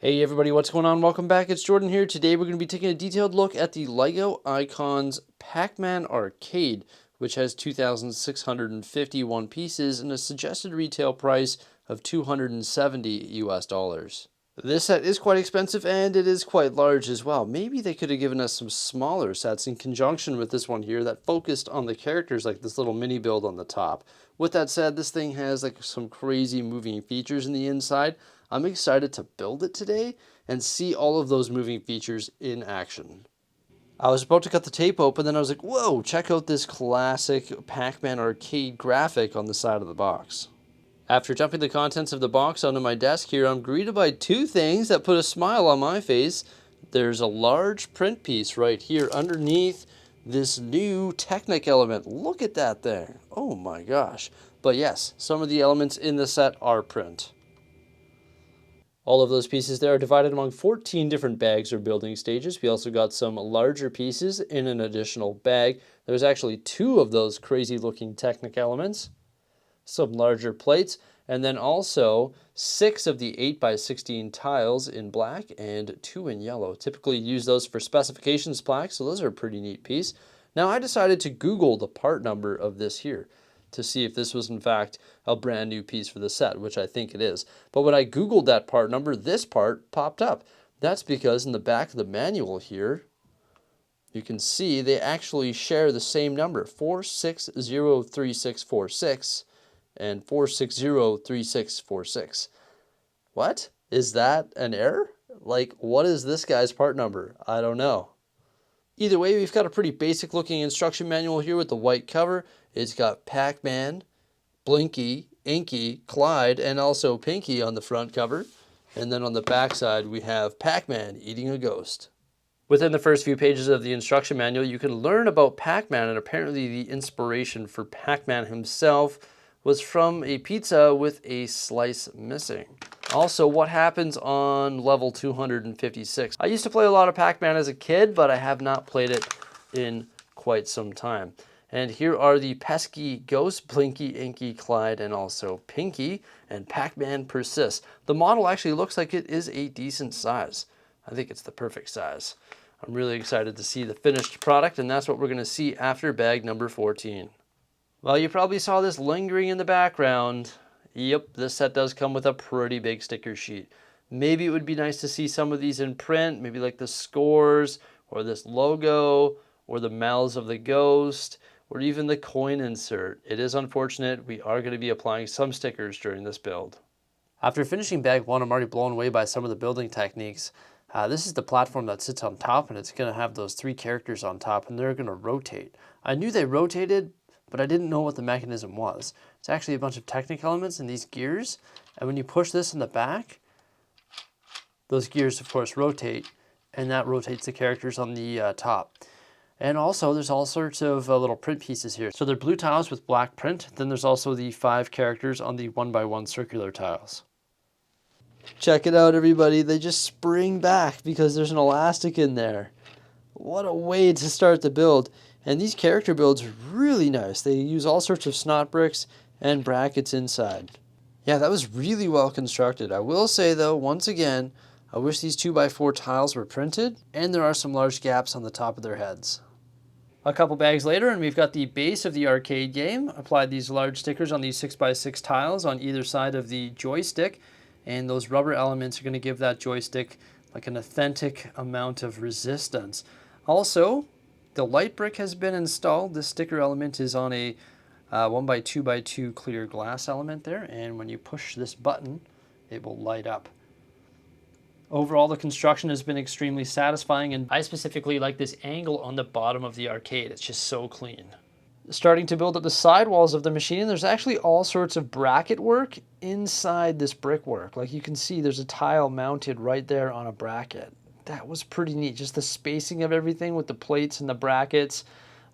Hey everybody, what's going on? Welcome back. It's Jordan here. Today we're going to be taking a detailed look at the LEGO Icons PAC-MAN Arcade, which has 2,651 pieces and a suggested retail price of $270 US. This set is quite expensive and it is quite large as well. Maybe they could have given us some smaller sets in conjunction with this one here that focused on the characters, like this little mini build on the top. With that said, this thing has like some crazy moving features in the inside. I'm excited to build it today and see all of those moving features in action. I was about to cut the tape open, then I was like, whoa, check out this classic Pac-Man Arcade graphic on the side of the box. After dumping the contents of the box onto my desk here, I'm greeted by two things that put a smile on my face. There's a large print piece right here underneath this new Technic element. Look at that thing. Oh my gosh. But yes, some of the elements in the set are print. All of those pieces there are divided among 14 different bags or building stages. We also got some larger pieces in an additional bag. There's actually two of those crazy looking Technic elements, some larger plates, and then also 6 of the 8x16 tiles in black and 2 in yellow. Typically use those for specifications plaques, so those are a pretty neat piece. Now I decided to Google the part number of this here to see if this was in fact a brand new piece for the set, which I think it is. But when I Googled that part number, this part popped up. That's because in the back of the manual here, you can see they actually share the same number, 4603646 and 4603646. What? Is that an error? Like, what is this guy's part number? I don't know. Either way, we've got a pretty basic looking instruction manual here with the white cover. It's got Pac-Man, Blinky, Inky, Clyde, and also Pinky on the front cover. And then on the back side, we have Pac-Man eating a ghost. Within the first few pages of the instruction manual, you can learn about Pac-Man, and apparently the inspiration for Pac-Man himself was from a pizza with a slice missing. Also, what happens on level 256. I used to play a lot of Pac-Man as a kid, but I have not played it in quite some time. And here are the pesky ghosts, Blinky, Inky, Clyde, and also Pinky, and Pac-Man persists. The model actually looks like it is a decent size. I think it's the perfect size. I'm really excited to see the finished product, and that's what we're going to see after bag number 14. Well, you probably saw this lingering in the background. Yep, this set does come with a pretty big sticker sheet. Maybe it would be nice to see some of these in print, maybe like the scores, or this logo, or the mouths of the ghost, or even the coin insert. It is unfortunate. We are going to be applying some stickers during this build. After finishing bag 1, I'm already blown away by some of the building techniques. This is the platform that sits on top, and it's going to have those 3 characters on top, and they're going to rotate. I knew they rotated, but I didn't know what the mechanism was. It's actually a bunch of Technic elements in these gears, and when you push this in the back, those gears of course rotate, and that rotates the characters on the top. And also there's all sorts of little print pieces here. So they're blue tiles with black print, then there's also the 5 characters on the 1x1 circular tiles. Check it out everybody, they just spring back because there's an elastic in there. What a way to start the build. And these character builds are really nice. They use all sorts of snot bricks and brackets inside. Yeah, that was really well constructed. I will say though, once again, I wish these 2x4 tiles were printed, and there are some large gaps on the top of their heads. A couple bags later, and we've got the base of the arcade game. Applied these large stickers on these 6x6 tiles on either side of the joystick, and those rubber elements are going to give that joystick like an authentic amount of resistance. Also, the light brick has been installed. This sticker element is on a 1x2x2 clear glass element there, and when you push this button, it will light up. Overall, the construction has been extremely satisfying, and I specifically like this angle on the bottom of the arcade. It's just so clean. Starting to build up the sidewalls of the machine, there's actually all sorts of bracket work inside this brickwork. Like you can see, there's a tile mounted right there on a bracket. That was pretty neat, just the spacing of everything with the plates and the brackets.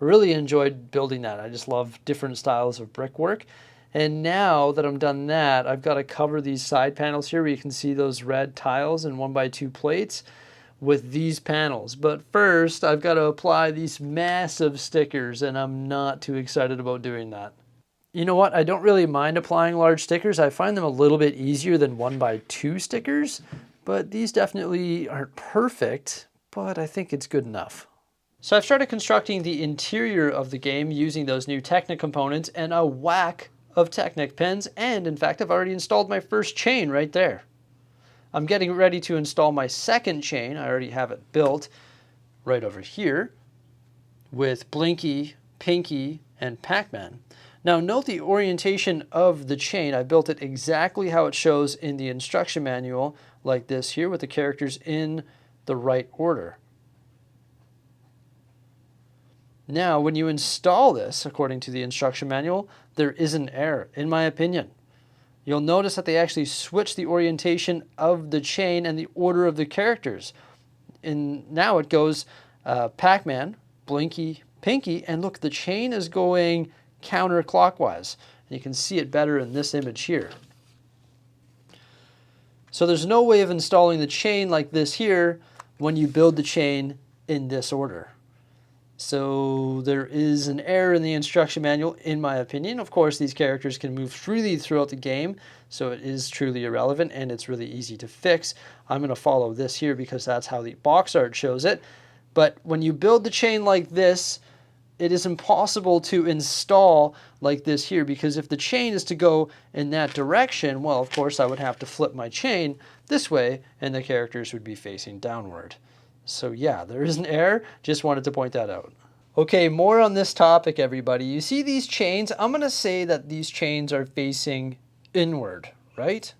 I really enjoyed building that. I just love different styles of brickwork. And now that I'm done that, I've got to cover these side panels here where you can see those red tiles and 1x2 plates with these panels. But first, I've got to apply these massive stickers, and I'm not too excited about doing that. You know what? I don't really mind applying large stickers. I find them a little bit easier than 1x2 stickers. but these definitely aren't perfect, but I think it's good enough. So I've started constructing the interior of the game using those new Technic components and a whack of Technic pins, and in fact I've already installed my first chain right there. I'm getting ready to install my second chain. I already have it built right over here with Blinky, Pinky, and Pac-Man. Now note the orientation of the chain. I built it exactly how it shows in the instruction manual, like this here, with the characters in the right order. Now, when you install this, according to the instruction manual, there is an error, in my opinion. You'll notice that they actually switch the orientation of the chain and the order of the characters. And now it goes Pac-Man, Blinky, Pinky, and look, the chain is going counterclockwise. And you can see it better in this image here. So there's no way of installing the chain like this here when you build the chain in this order. So there is an error in the instruction manual, in my opinion. Of course, these characters can move freely throughout the game, so it is truly irrelevant, and it's really easy to fix. I'm going to follow this here because that's how the box art shows it. But when you build the chain like this, it is impossible to install like this here, because if the chain is to go in that direction, well, of course, I would have to flip my chain this way, and the characters would be facing downward. So yeah, there is an error. Just wanted to point that out. Okay, more on this topic, everybody. You see these chains? I'm going to say that these chains are facing inward, right?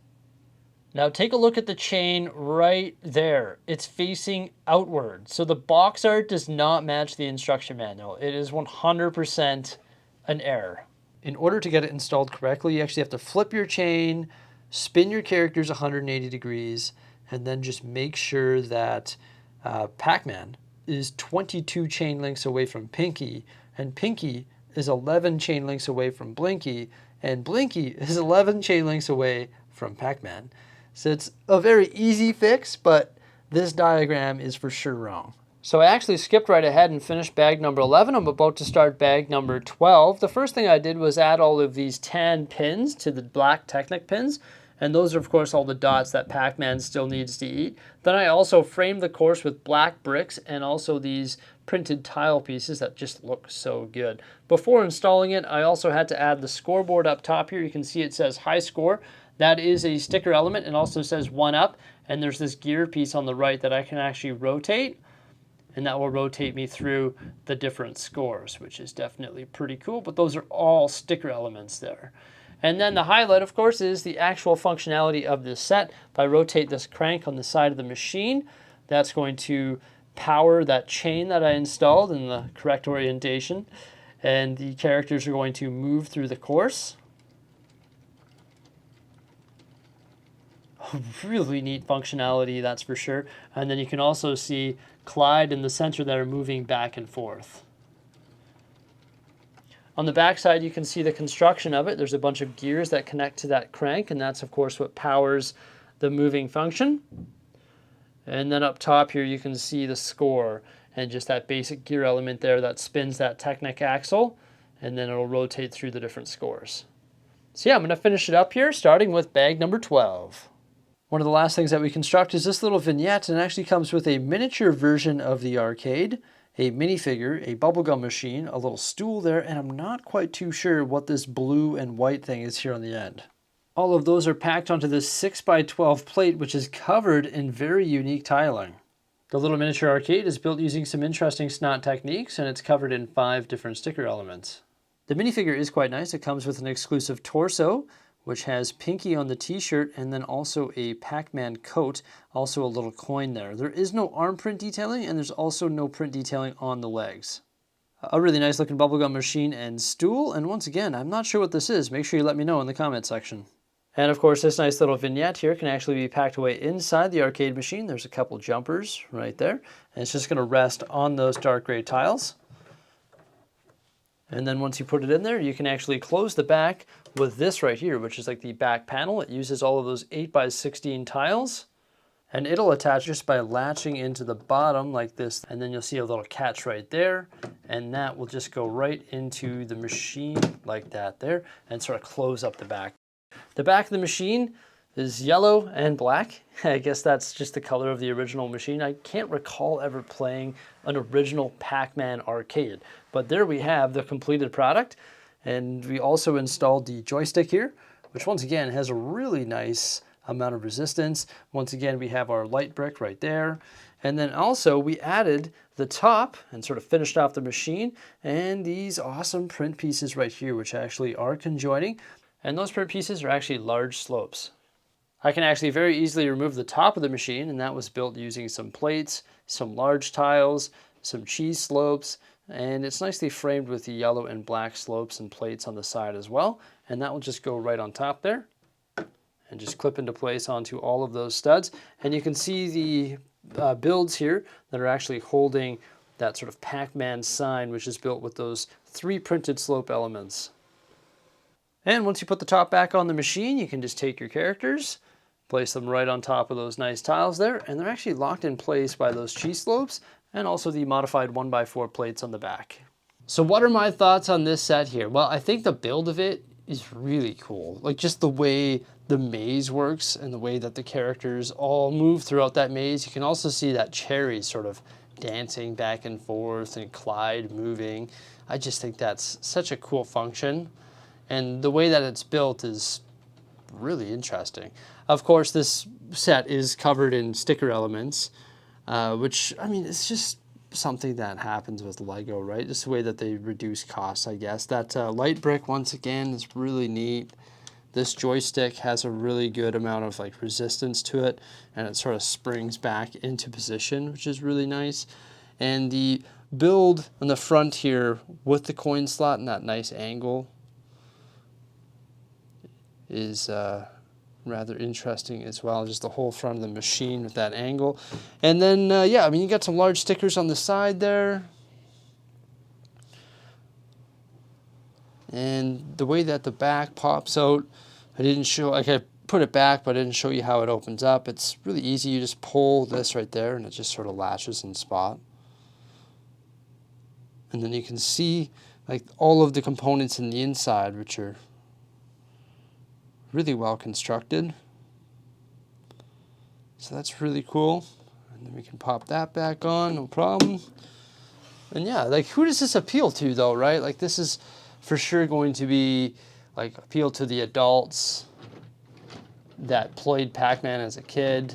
Now take a look at the chain right there. It's facing outward. So the box art does not match the instruction manual. It is 100% an error. In order to get it installed correctly, you actually have to flip your chain, spin your characters 180 degrees, and then just make sure that Pac-Man is 22 chain links away from Pinky, and Pinky is 11 chain links away from Blinky, and Blinky is 11 chain links away from Pac-Man. So it's a very easy fix, but this diagram is for sure wrong. So I actually skipped right ahead and finished bag number 11. I'm about to start bag number 12. The first thing I did was add all of these tan pins to the black Technic pins. And those are, of course, all the dots that Pac-Man still needs to eat. Then I also framed the course with black bricks and also these printed tile pieces that just look so good. Before installing it, I also had to add the scoreboard up top here. You can see it says high score. That is a sticker element. It also says 1 up. And there's this gear piece on the right that I can actually rotate. And that will rotate me through the different scores, which is definitely pretty cool. But those are all sticker elements there. And then the highlight, of course, is the actual functionality of this set. If I rotate this crank on the side of the machine, that's going to power that chain that I installed in the correct orientation. And the characters are going to move through the course. Really neat functionality, that's for sure. And then you can also see Clyde in the center that are moving back and forth. On the back side, you can see the construction of it. There's a bunch of gears that connect to that crank, and that's, of course, what powers the moving function. And then up top here, you can see the score and just that basic gear element there that spins that Technic axle, and then it'll rotate through the different scores. So yeah, I'm going to finish it up here, starting with bag number 12. One of the last things that we construct is this little vignette, and it actually comes with a miniature version of the arcade, a minifigure, a bubblegum machine, a little stool there, and I'm not quite too sure what this blue and white thing is here on the end. All of those are packed onto this 6x12 plate, which is covered in very unique tiling. The little miniature arcade is built using some interesting snot techniques, and it's covered in 5 different sticker elements. The minifigure is quite nice. It comes with an exclusive torso, which has Pinky on the t-shirt, and then also a Pac-Man coat, also a little coin there. There is no arm print detailing, and there's also no print detailing on the legs. A really nice looking bubblegum machine and stool, and once again, I'm not sure what this is. Make sure you let me know in the comment section. And of course, this nice little vignette here can actually be packed away inside the arcade machine. There's a couple jumpers right there, and it's just going to rest on those dark gray tiles. And then once you put it in there, you can actually close the back with this right here, which is like the back panel. It uses all of those 8x16 tiles, and it'll attach just by latching into the bottom like this. And then you'll see a little catch right there, and that will just go right into the machine like that there and sort of close up the back. The back of the machine is yellow and black. I guess that's just the color of the original machine. I can't recall ever playing an original Pac-Man Arcade, but there we have the completed product. And we also installed the joystick here, which once again has a really nice amount of resistance. Once again, we have our light brick right there. And then also we added the top and sort of finished off the machine and these awesome print pieces right here, which actually are conjoining. And those print pieces are actually large slopes. I can actually very easily remove the top of the machine, and that was built using some plates, some large tiles, some cheese slopes, and it's nicely framed with the yellow and black slopes and plates on the side as well. And that will just go right on top there and just clip into place onto all of those studs. And you can see the builds here that are actually holding that sort of Pac-Man sign, which is built with those 3 printed slope elements. And once you put the top back on the machine, you can just take your characters, place them right on top of those nice tiles there, and they're actually locked in place by those cheese slopes and also the modified 1x4 plates on the back. So what are my thoughts on this set here? Well, I think the build of it is really cool. Like just the way the maze works and the way that the characters all move throughout that maze. You can also see that Cherry sort of dancing back and forth and Clyde moving. I just think that's such a cool function. And the way that it's built is really interesting. Of course, this set is covered in sticker elements, which, I mean, it's just something that happens with LEGO, right? Just the way that they reduce costs, I guess. That light brick, once again, is really neat. This joystick has a really good amount of like resistance to it, and it sort of springs back into position, which is really nice. And the build on the front here with the coin slot and that nice angle is rather interesting as well. Just the whole front of the machine with that angle. And then, yeah, I mean, you got some large stickers on the side there. And the way that the back pops out, I didn't show, like I put it back, but I didn't show you how it opens up. It's really easy. You just pull this right there and it just sort of latches in spot. And then you can see like all of the components in the inside, which are really well constructed. So that's really cool. And then we can pop that back on, no problem. And yeah, like who does this appeal to though, right? Like this is for sure going to be like appeal to the adults that played Pac-Man as a kid.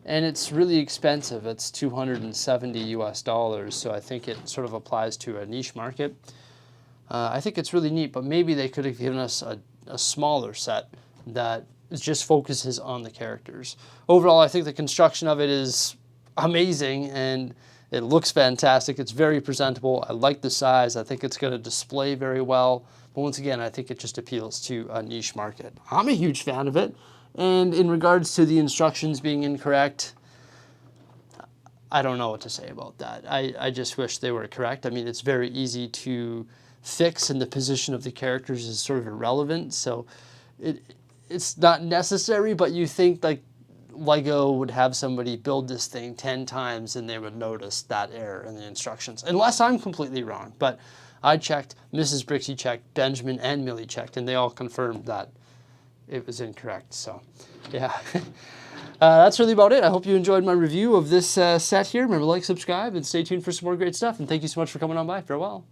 And it's really expensive. It's $270 US. So I think it sort of applies to a niche market. I think it's really neat, but maybe they could have given us a smaller set that just focuses on the characters. Overall, I think the construction of it is amazing and it looks fantastic. It's very presentable. I like the size. I think it's going to display very well. But once again, I think it just appeals to a niche market. I'm a huge fan of it. And in regards to the instructions being incorrect, I don't know what to say about that. I just wish they were correct. I mean, it's very easy to fix and the position of the characters is sort of irrelevant. So it's not necessary, but you think like LEGO would have somebody build this thing 10 times and they would notice that error in the instructions. Unless I'm completely wrong. But I checked, Mrs. Bricksie checked, Benjamin and Millie checked, and they all confirmed that it was incorrect. So yeah, that's really about it. I hope you enjoyed my review of this set here. Remember, like, subscribe, and stay tuned for some more great stuff. And thank you so much for coming on by. Farewell.